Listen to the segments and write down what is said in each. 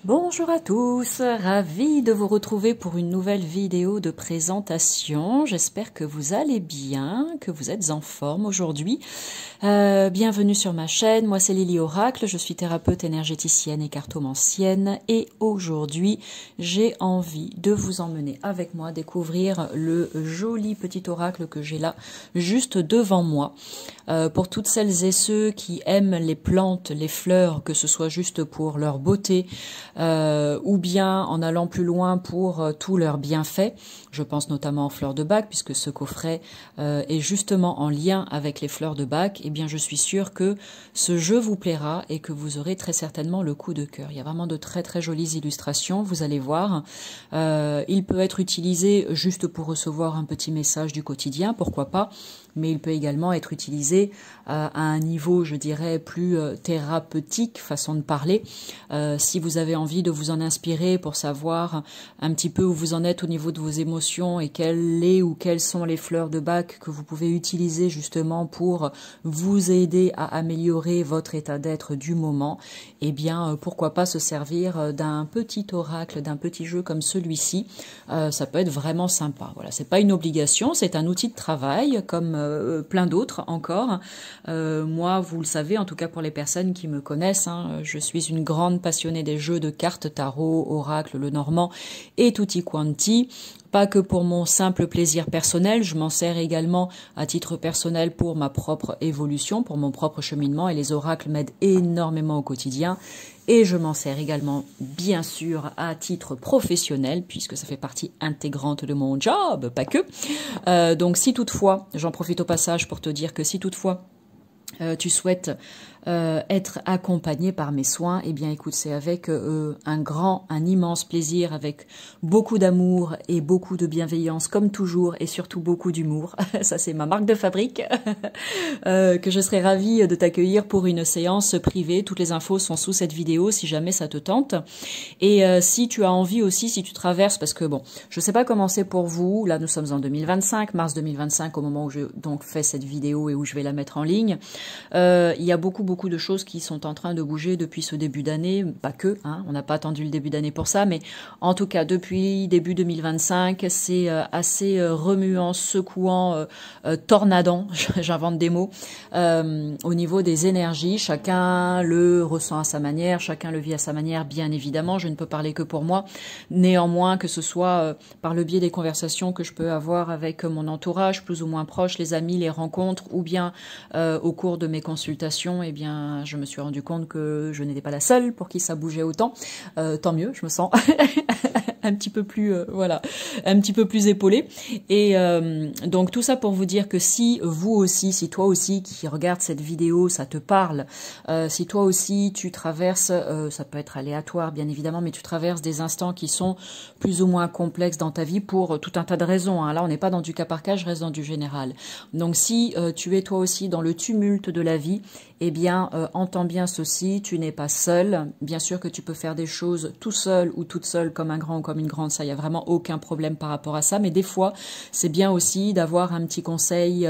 Bonjour à tous, ravi de vous retrouver pour une nouvelle vidéo de présentation. J'espère que vous allez bien, que vous êtes en forme aujourd'hui. Bienvenue sur ma chaîne, moi c'est Lily Oracle, je suis thérapeute énergéticienne et cartomancienne et aujourd'hui j'ai envie de vous emmener avec moi découvrir le joli petit oracle que j'ai là juste devant moi. Pour toutes celles et ceux qui aiment les plantes, les fleurs, que ce soit juste pour leur beauté, ou bien en allant plus loin pour tous leurs bienfaits. Je pense notamment aux fleurs de Bach, puisque ce coffret est justement en lien avec les fleurs de Bach. Eh bien, je suis sûre que ce jeu vous plaira et que vous aurez très certainement le coup de cœur. Il y a vraiment de très très jolies illustrations, vous allez voir. Il peut être utilisé juste pour recevoir un petit message du quotidien, pourquoi pas, mais il peut également être utilisé à un niveau, je dirais, plus thérapeutique, façon de parler. Si vous avez envie de vous en inspirer pour savoir un petit peu où vous en êtes au niveau de vos émotions et quelles sont les fleurs de Bach que vous pouvez utiliser justement pour vous aider à améliorer votre état d'être du moment, eh bien, pourquoi pas se servir d'un petit oracle, d'un petit jeu comme celui-ci. Ça peut être vraiment sympa. Voilà, c'est pas une obligation, c'est un outil de travail comme plein d'autres encore. Moi, vous le savez, en tout cas pour les personnes qui me connaissent, hein, je suis une grande passionnée des jeux de cartes, tarot, oracle, le normand et tutti quanti. Pas que pour mon simple plaisir personnel, je m'en sers également à titre personnel pour ma propre évolution, pour mon propre cheminement, et les oracles m'aident énormément au quotidien. Et je m'en sers également, bien sûr, à titre professionnel, puisque ça fait partie intégrante de mon job, pas que. Donc si toutefois, j'en profite au passage pour te dire que si toutefois tu souhaites être accompagné par mes soins, eh bien écoute, c'est avec un immense plaisir, avec beaucoup d'amour et beaucoup de bienveillance comme toujours et surtout beaucoup d'humour, ça c'est ma marque de fabrique, que je serai ravie de t'accueillir pour une séance privée. Toutes les infos sont sous cette vidéo si jamais ça te tente. Et si tu as envie aussi, si tu traverses, parce que bon, je sais pas comment c'est pour vous, là nous sommes en 2025, mars 2025 au moment où je donc fais cette vidéo et où je vais la mettre en ligne. Il y a beaucoup de choses qui sont en train de bouger depuis ce début d'année, pas que, hein, on n'a pas attendu le début d'année pour ça, mais en tout cas depuis début 2025, c'est assez remuant, secouant, tornadant, j'invente des mots, au niveau des énergies. Chacun le ressent à sa manière, chacun le vit à sa manière, bien évidemment, je ne peux parler que pour moi. Néanmoins, que ce soit par le biais des conversations que je peux avoir avec mon entourage, plus ou moins proche, les amis, les rencontres, ou bien au cours de mes consultations, eh bien, je me suis rendu compte que je n'étais pas la seule pour qui ça bougeait autant. Tant mieux, je me sens un petit peu plus, voilà, un petit peu plus épaulée. Et donc tout ça pour vous dire que si vous aussi, si toi aussi qui regardes cette vidéo, ça te parle, si toi aussi tu traverses, ça peut être aléatoire bien évidemment, mais tu traverses des instants qui sont plus ou moins complexes dans ta vie pour tout un tas de raisons, hein. Là on n'est pas dans du cas par cas, je reste dans du général. Donc si tu es toi aussi dans le tumulte de la vie, eh bien, entends bien ceci, tu n'es pas seul. Bien sûr que tu peux faire des choses tout seul ou toute seule comme un grand ou comme une grande, ça, il n'y a vraiment aucun problème par rapport à ça. Mais des fois, c'est bien aussi d'avoir un petit conseil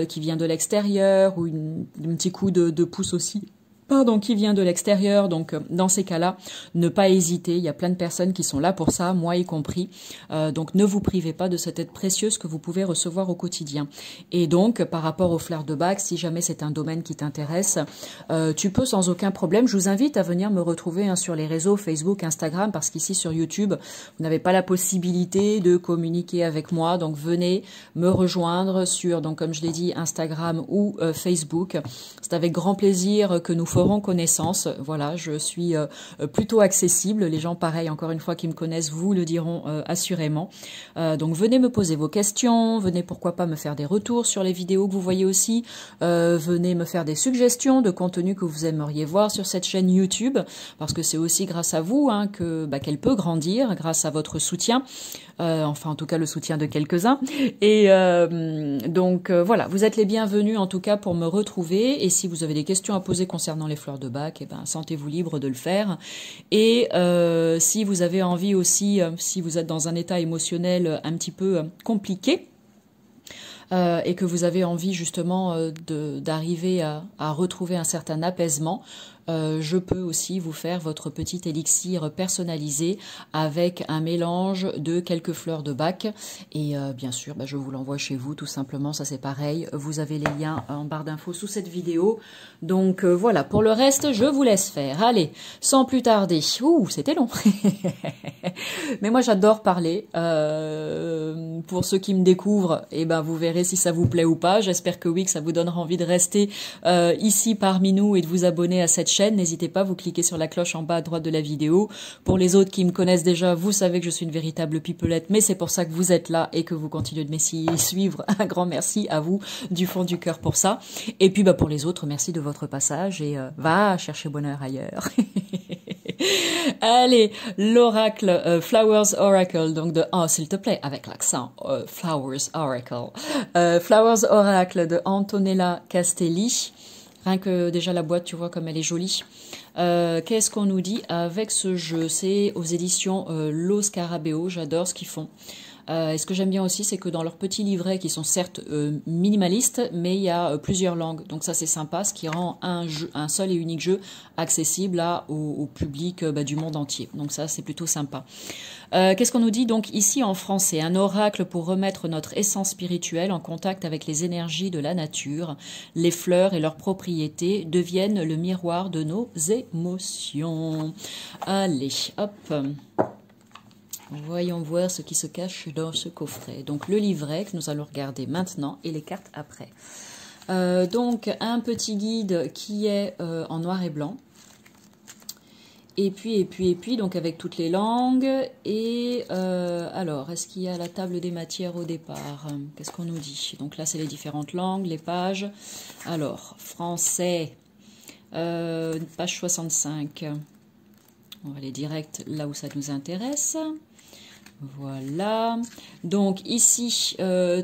qui vient de l'extérieur ou un petit coup de pouce aussi. Pardon, qui vient de l'extérieur. Donc dans ces cas-là, ne pas hésiter, il y a plein de personnes qui sont là pour ça, moi y compris, donc ne vous privez pas de cette aide précieuse que vous pouvez recevoir au quotidien. Et donc par rapport aux fleurs de Bach, si jamais c'est un domaine qui t'intéresse, tu peux sans aucun problème, je vous invite à venir me retrouver hein, sur les réseaux Facebook, Instagram, parce qu'ici sur YouTube, vous n'avez pas la possibilité de communiquer avec moi, donc venez me rejoindre sur, donc comme je l'ai dit, Instagram ou Facebook. C'est avec grand plaisir que nous ferons connaissance. Voilà, je suis plutôt accessible. Les gens, pareil, encore une fois, qui me connaissent, vous le diront assurément. Donc, venez me poser vos questions. Venez, pourquoi pas, me faire des retours sur les vidéos que vous voyez aussi. Venez me faire des suggestions de contenu que vous aimeriez voir sur cette chaîne YouTube. Parce que c'est aussi grâce à vous hein, qu'elle peut grandir, grâce à votre soutien. Enfin, en tout cas, le soutien de quelques-uns. Et donc, voilà, vous êtes les bienvenus, en tout cas, pour me retrouver. Et si vous avez des questions à poser concernant les fleurs de Bach, eh ben, sentez-vous libre de le faire. Et si vous avez envie aussi, si vous êtes dans un état émotionnel un petit peu compliqué, et que vous avez envie justement d'arriver à retrouver un certain apaisement, je peux aussi vous faire votre petit élixir personnalisé avec un mélange de quelques fleurs de Bach. Et bien sûr, je vous l'envoie chez vous tout simplement, ça c'est pareil. Vous avez les liens en barre d'infos sous cette vidéo. Donc voilà, pour le reste, je vous laisse faire. Allez, sans plus tarder. Ouh, c'était long. Mais moi j'adore parler. Pour ceux qui me découvrent, vous verrez si ça vous plaît ou pas. J'espère que oui, que ça vous donnera envie de rester ici parmi nous et de vous abonner à cette chaîne. N'hésitez pas, vous cliquez sur la cloche en bas à droite de la vidéo. Pour les autres qui me connaissent déjà, vous savez que je suis une véritable pipelette, mais c'est pour ça que vous êtes là et que vous continuez de me suivre. Un grand merci à vous du fond du cœur pour ça. Et puis pour les autres, merci de votre passage et va chercher bonheur ailleurs. Allez, l'oracle Flowers Oracle, donc de s'il te plaît, avec l'accent Flowers Oracle. Flowers Oracle de Antonella Castelli. Rien que déjà la boîte, tu vois comme elle est jolie. Qu'est-ce qu'on nous dit avec ce jeu? C'est aux éditions Lo Scarabeo, j'adore ce qu'ils font. Et ce que j'aime bien aussi, c'est que dans leurs petits livrets, qui sont certes minimalistes, mais il y a plusieurs langues. Donc ça, c'est sympa, ce qui rend un seul et unique jeu accessible au public du monde entier. Donc ça, c'est plutôt sympa. Qu'est-ce qu'on nous dit donc ici en français? Un oracle pour remettre notre essence spirituelle en contact avec les énergies de la nature. Les fleurs et leurs propriétés deviennent le miroir de nos émotions. Allez, hop. Voyons voir ce qui se cache dans ce coffret. Donc le livret que nous allons regarder maintenant et les cartes après. Donc un petit guide qui est en noir et blanc. Et puis, donc avec toutes les langues. Et alors, est-ce qu'il y a la table des matières au départ? Qu'est-ce qu'on nous dit? Donc là, c'est les différentes langues, les pages. Alors, français, page 65. On va aller direct là où ça nous intéresse. Voilà, donc ici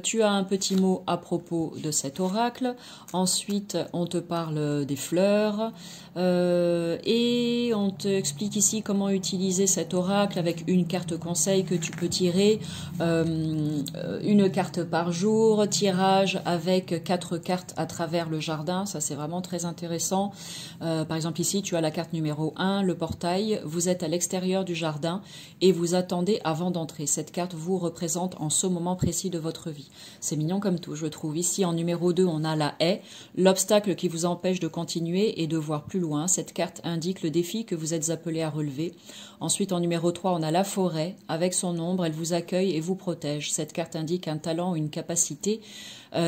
tu as un petit mot à propos de cet oracle. Ensuite on te parle des fleurs et on t'explique ici comment utiliser cet oracle avec une carte conseil que tu peux tirer, une carte par jour, tirage avec 4 cartes à travers le jardin. Ça c'est vraiment très intéressant. Par exemple ici tu as la carte numéro 1, le portail. Vous êtes à l'extérieur du jardin et vous attendez avant d'entrer. Cette carte vous représente en ce moment précis de votre vie. C'est mignon comme tout, je trouve. Ici, en numéro 2, on a la haie, l'obstacle qui vous empêche de continuer et de voir plus loin. Cette carte indique le défi que vous êtes appelé à relever. Ensuite, en numéro 3, on a la forêt. Avec son ombre, elle vous accueille et vous protège. Cette carte indique un talent ou une capacité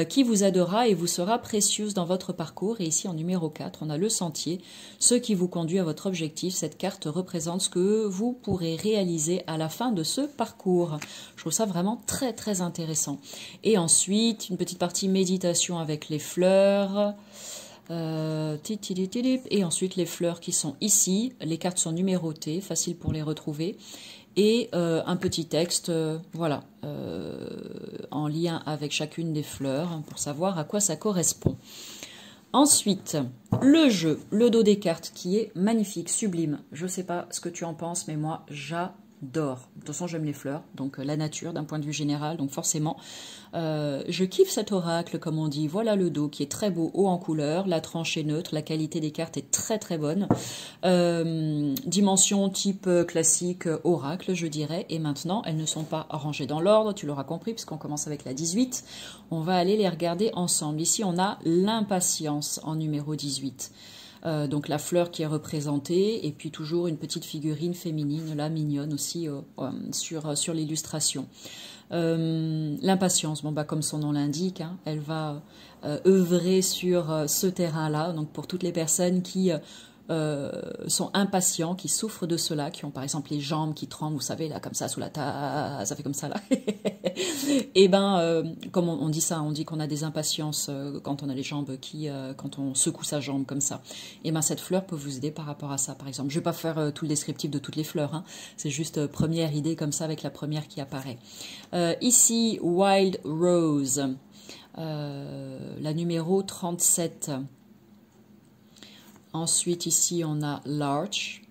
qui vous aidera et vous sera précieuse dans votre parcours. Et ici, en numéro 4, on a le sentier, ce qui vous conduit à votre objectif. Cette carte représente ce que vous pourrez réaliser à la fin de ce parcours. Je trouve ça vraiment très, très intéressant. Et ensuite, une petite partie méditation avec les fleurs. Et ensuite, les fleurs qui sont ici. Les cartes sont numérotées, facile pour les retrouver. Et un petit texte, voilà, en lien avec chacune des fleurs, pour savoir à quoi ça correspond. Ensuite, le jeu, le dos des cartes, qui est magnifique, sublime. Je ne sais pas ce que tu en penses, mais moi, j'adore. De toute façon, j'aime les fleurs, donc la nature d'un point de vue général, donc forcément, je kiffe cet oracle, comme on dit. Voilà le dos qui est très beau, haut en couleur, la tranche est neutre, la qualité des cartes est très très bonne. Dimension type classique oracle, je dirais, et maintenant, elles ne sont pas rangées dans l'ordre, tu l'auras compris, puisqu'on commence avec la 18. On va aller les regarder ensemble. Ici, on a l'impatience en numéro 18. Donc la fleur qui est représentée et puis toujours une petite figurine féminine là mignonne aussi sur l'illustration. L'impatience, comme son nom l'indique, hein, elle va œuvrer sur ce terrain-là. Donc pour toutes les personnes qui sont impatients, qui souffrent de cela, qui ont par exemple les jambes qui tremblent, vous savez, là, comme ça, sous la tasse, ça fait comme ça, là. Et comme on dit ça, on dit qu'on a des impatiences quand on a les jambes quand on secoue sa jambe comme ça. Et cette fleur peut vous aider par rapport à ça, par exemple. Je vais pas faire tout le descriptif de toutes les fleurs, hein. C'est juste première idée comme ça avec la première qui apparaît. Ici, Wild Rose, la numéro 37. Ensuite, ici, on a Larch.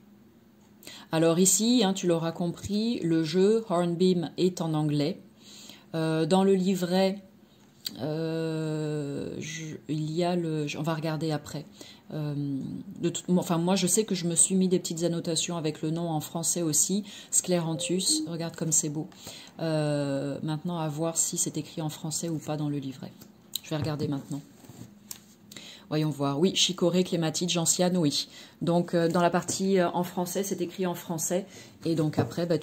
Alors ici, hein, tu l'auras compris, le jeu Hornbeam est en anglais. Dans le livret, il y a on va regarder après. Enfin, moi, je sais que je me suis mis des petites annotations avec le nom en français aussi. Scléranthus, regarde comme c'est beau. Maintenant, à voir si c'est écrit en français ou pas dans le livret. Je vais regarder maintenant. Voyons voir. Oui, chicorée, clématite, gentiane, oui. Donc, dans la partie en français, c'est écrit en français. Et donc, après, bah,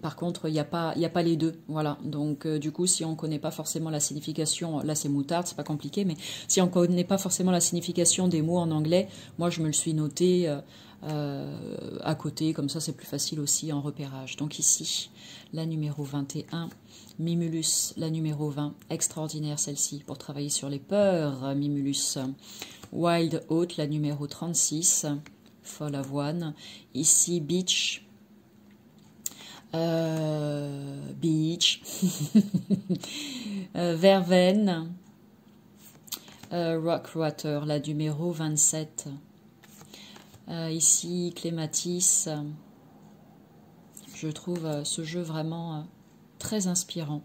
par contre, il n'y a pas les deux. Voilà. Donc, du coup, si on ne connaît pas forcément la signification, là, c'est moutarde, c'est pas compliqué, mais si on ne connaît pas forcément la signification des mots en anglais, moi, je me le suis noté à côté. Comme ça, c'est plus facile aussi en repérage. Donc, ici, la numéro 21. Mimulus, la numéro 20, extraordinaire celle-ci pour travailler sur les peurs, Mimulus. Wild Oat, la numéro 36, folle avoine. Ici, Beach. Beach. Verveine. Rockwater, la numéro 27. Ici, Clématis. Je trouve ce jeu vraiment... très inspirant.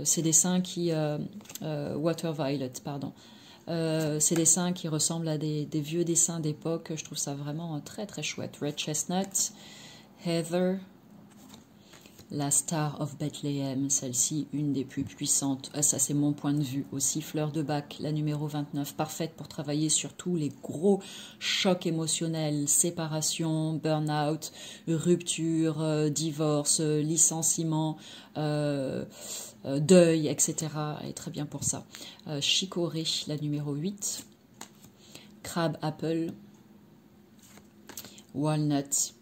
Ces dessins qui... Water Violet, pardon. Ces dessins qui ressemblent à des vieux dessins d'époque. Je trouve ça vraiment très très chouette. Red Chestnut, Heather, la Star of Bethlehem, celle-ci, une des plus puissantes. Ça, c'est mon point de vue. Aussi, Fleur de Bac, la numéro 29, parfaite pour travailler sur tous les gros chocs émotionnels, séparation, burn-out, rupture, divorce, licenciement, deuil, etc. Elle est très bien pour ça. Chicorée, la numéro 8. Crab Apple, Walnut,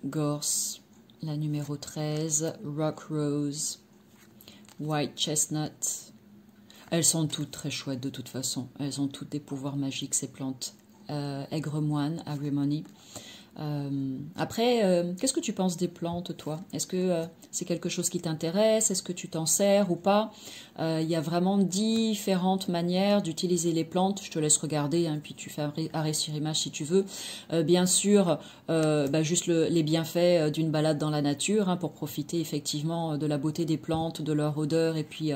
Gorse, la numéro 13, Rock Rose, White Chestnut. Elles sont toutes très chouettes de toute façon. Elles ont toutes des pouvoirs magiques, ces plantes. Aigre-moine, Agrimony. Après, qu'est-ce que tu penses des plantes, toi? Est-ce que c'est quelque chose qui t'intéresse? Est-ce que tu t'en sers ou pas? Il y a vraiment différentes manières d'utiliser les plantes. Je te laisse regarder, hein, puis tu fais arrêt sur image si tu veux. Bien sûr, juste les bienfaits d'une balade dans la nature, hein, pour profiter effectivement de la beauté des plantes, de leur odeur et puis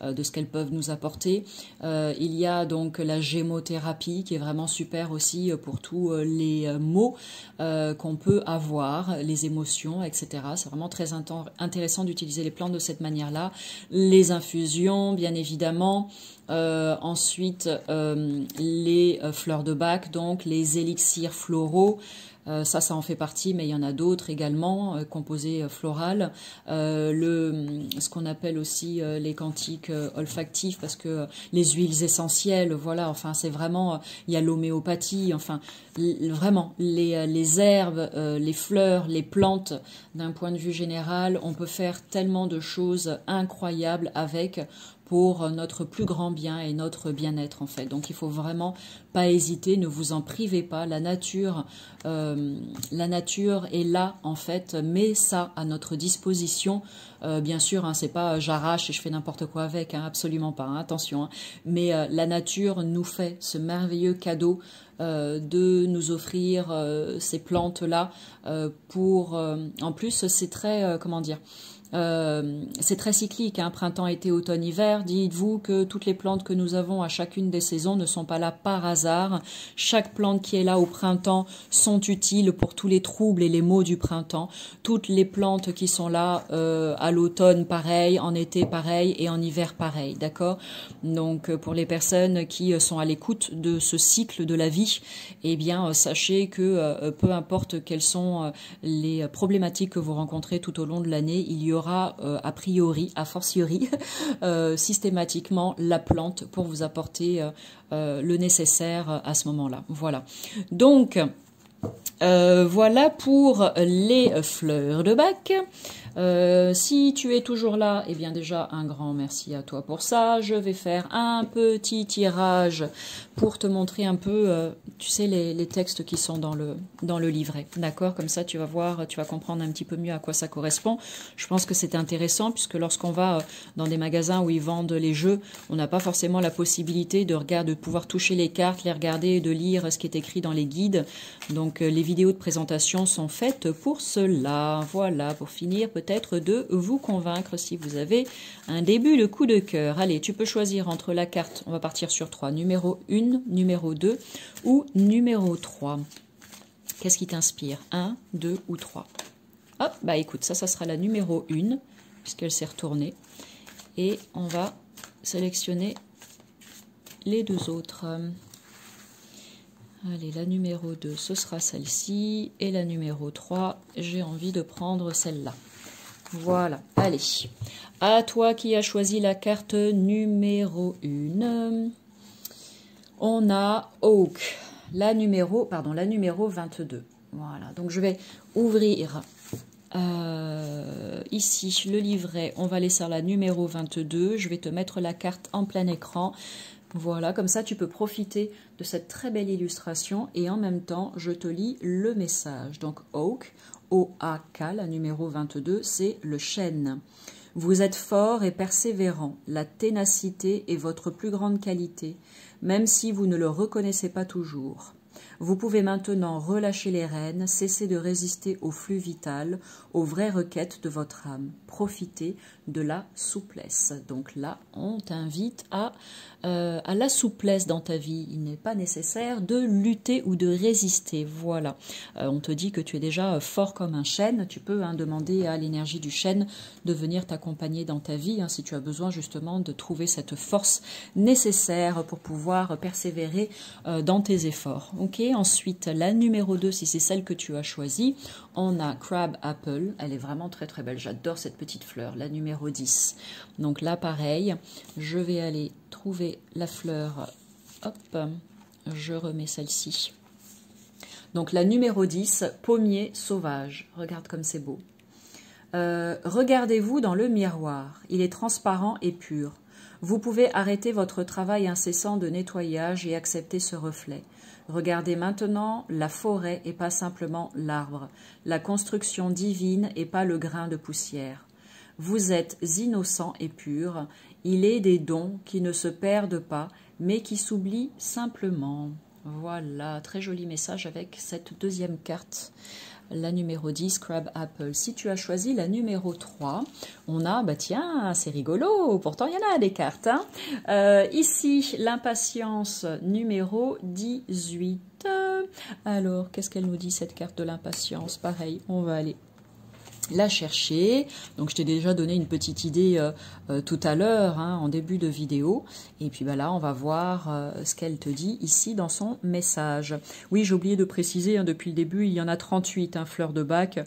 de ce qu'elles peuvent nous apporter. Il y a donc la gémothérapie qui est vraiment super aussi pour tous les maux qu'on peut avoir, les émotions, etc. C'est vraiment très intéressant d'utiliser les plantes de cette manière-là. Les infusions, bien évidemment. Ensuite, les fleurs de bac, donc les élixirs floraux. Ça en fait partie, mais il y en a d'autres également, composés florales. Ce qu'on appelle aussi les cantiques olfactifs, parce que les huiles essentielles, voilà, enfin, c'est vraiment, il y a l'homéopathie, enfin, vraiment, les herbes, les fleurs, les plantes, d'un point de vue général, on peut faire tellement de choses incroyables avec pour notre plus grand bien et notre bien-être en fait. Donc il faut vraiment pas hésiter, ne vous en privez pas. La nature est là en fait, met ça à notre disposition. Bien sûr, hein, c'est pas j'arrache et je fais n'importe quoi avec, hein, absolument pas, hein, attention. Hein. Mais la nature nous fait ce merveilleux cadeau de nous offrir ces plantes-là pour... en plus, c'est très... comment dire, c'est très cyclique, hein, printemps, été, automne, hiver. Dites-vous que toutes les plantes que nous avons à chacune des saisons ne sont pas là par hasard. Chaque plante qui est là au printemps sont utiles pour tous les troubles et les maux du printemps. Toutes les plantes qui sont là à l'automne, pareil, en été, pareil, et en hiver, pareil, d'accord? Donc, pour les personnes qui sont à l'écoute de ce cycle de la vie, eh bien, sachez que peu importe quelles sont les problématiques que vous rencontrez tout au long de l'année, il y aura a priori, a fortiori, systématiquement la plante pour vous apporter le nécessaire à ce moment-là. Voilà. Donc, voilà pour les fleurs de bac. Si tu es toujours là, eh bien déjà un grand merci à toi pour ça. Je vais faire un petit tirage pour te montrer un peu, tu sais, les textes qui sont dans le livret. D'accord? Comme ça, tu vas voir, tu vas comprendre un petit peu mieux à quoi ça correspond. Je pense que c'est intéressant puisque lorsqu'on va dans des magasins où ils vendent les jeux, on n'a pas forcément la possibilité de pouvoir toucher les cartes, les regarder et de lire ce qui est écrit dans les guides. Donc, les vidéos de présentation sont faites pour cela. Voilà, pour finir peut-être de vous convaincre si vous avez un début de coup de cœur. Allez, tu peux choisir entre la carte, on va partir sur 3, numéro 1, numéro 2 ou numéro 3. Qu'est-ce qui t'inspire? 1, 2 ou 3? Hop, bah écoute, ça sera la numéro 1, puisqu'elle s'est retournée. Et on va sélectionner les deux autres. Allez, la numéro 2, ce sera celle-ci. Et la numéro 3, j'ai envie de prendre celle-là. Voilà, allez. À toi qui as choisi la carte numéro 1. On a Oak, la numéro 22. Voilà, donc je vais ouvrir ici le livret. On va laisser la numéro 22. Je vais te mettre la carte en plein écran. Voilà, comme ça tu peux profiter de cette très belle illustration et en même temps je te lis le message. Donc Oak, O-A-K, la numéro 22, c'est le chêne. Vous êtes fort et persévérant, la ténacité est votre plus grande qualité, même si vous ne le reconnaissez pas toujours. Vous pouvez maintenant relâcher les rênes, cesser de résister au flux vital, aux vraies requêtes de votre âme. Profitez de la souplesse. Donc là, on t'invite à la souplesse dans ta vie. Il n'est pas nécessaire de lutter ou de résister. Voilà. On te dit que tu es déjà fort comme un chêne. Tu peux demander à l'énergie du chêne de venir t'accompagner dans ta vie si tu as besoin justement de trouver cette force nécessaire pour pouvoir persévérer dans tes efforts. Ok. Ensuite, la numéro 2, si c'est celle que tu as choisie, on a Crab Apple. Elle est vraiment très très belle. J'adore cette petite fleur. La numéro 10. Donc là, pareil, je vais aller trouver la fleur. Hop, je remets celle-ci. Donc la numéro 10, pommier sauvage. Regarde comme c'est beau. Regardez-vous dans le miroir. Il est transparent et pur. Vous pouvez arrêter votre travail incessant de nettoyage et accepter ce reflet. Regardez maintenant la forêt et pas simplement l'arbre, la construction divine et pas le grain de poussière. Vous êtes innocent et pur, il est des dons qui ne se perdent pas, mais qui s'oublient simplement. Voilà, très joli message avec cette deuxième carte. La numéro 10, Crab Apple. Si tu as choisi la numéro 3, on a, bah tiens, c'est rigolo, pourtant il y en a des cartes. Ici, l'impatience numéro 18. Alors, qu'est-ce qu'elle nous dit cette carte de l'impatience? Pareil, on va aller la chercher. Donc je t'ai déjà donné une petite idée tout à l'heure en début de vidéo et puis là on va voir ce qu'elle te dit ici dans son message. Oui, j'ai oublié de préciser depuis le début, il y en a 38 fleurs de bac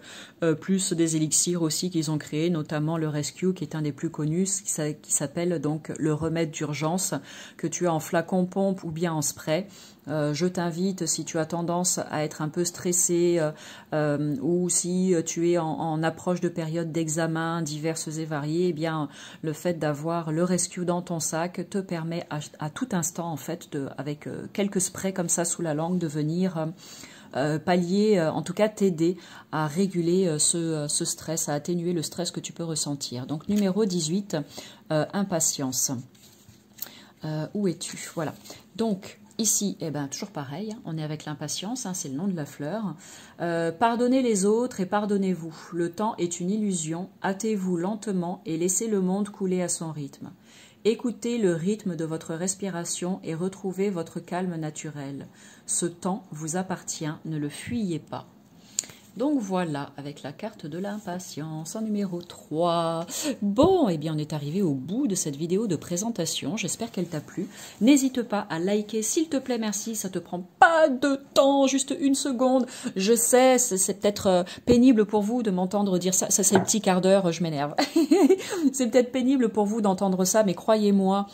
plus des élixirs aussi qu'ils ont créés, notamment le Rescue qui est un des plus connus qui s'appelle donc le remède d'urgence que tu as en flacon pompe ou bien en spray. Je t'invite, si tu as tendance à être un peu stressé ou si tu es en approche de périodes d'examen diverses et variées, eh bien, le fait d'avoir le Rescue dans ton sac te permet à tout instant, en fait, avec quelques sprays comme ça sous la langue, de venir pallier, en tout cas t'aider à réguler ce stress, à atténuer le stress que tu peux ressentir. Donc, numéro 18, impatience. Où es-tu? Voilà. Donc, ici, toujours pareil, on est avec l'impatience, c'est le nom de la fleur. Pardonnez les autres et pardonnez-vous. Le temps est une illusion. Hâtez-vous lentement et laissez le monde couler à son rythme. Écoutez le rythme de votre respiration et retrouvez votre calme naturel. Ce temps vous appartient, ne le fuyez pas. Donc voilà, avec la carte de l'impatience en numéro 3. Bon, eh bien on est arrivé au bout de cette vidéo de présentation. J'espère qu'elle t'a plu. N'hésite pas à liker, s'il te plaît, merci. Ça te prend pas de temps, juste une seconde. Je sais, c'est peut-être pénible pour vous de m'entendre dire ça. Ça, c'est le petit quart d'heure, je m'énerve. C'est peut-être pénible pour vous d'entendre ça, mais croyez-moi,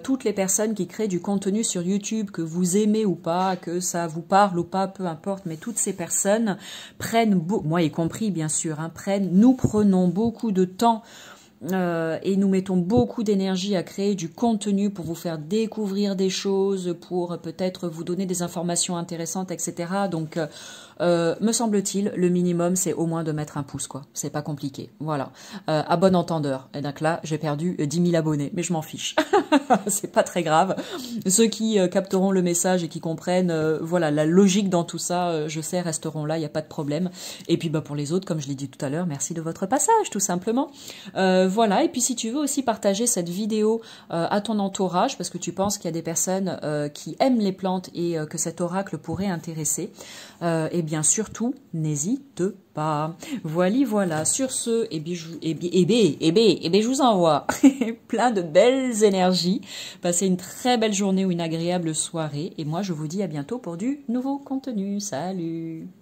toutes les personnes qui créent du contenu sur YouTube, que vous aimez ou pas, que ça vous parle ou pas, peu importe, mais toutes ces personnes prennent, moi y compris bien sûr, nous prenons beaucoup de temps et nous mettons beaucoup d'énergie à créer du contenu pour vous faire découvrir des choses, pour peut-être vous donner des informations intéressantes, etc. Donc, me semble-t-il, le minimum, c'est au moins de mettre un pouce, quoi. C'est pas compliqué. Voilà. À bon entendeur. Et donc là, j'ai perdu 10 000 abonnés, mais je m'en fiche. C'est pas très grave. Ceux qui capteront le message et qui comprennent, voilà, la logique dans tout ça, je sais, resteront là, il n'y a pas de problème. Et puis, bah, pour les autres, comme je l'ai dit tout à l'heure, merci de votre passage, tout simplement. Voilà. Et puis, si tu veux aussi partager cette vidéo à ton entourage, parce que tu penses qu'il y a des personnes qui aiment les plantes et que cet oracle pourrait intéresser, et bien surtout, n'hésite pas. Voilà. Sur ce, je vous envoie plein de belles énergies. Passez une très belle journée ou une agréable soirée. Et moi, je vous dis à bientôt pour du nouveau contenu. Salut!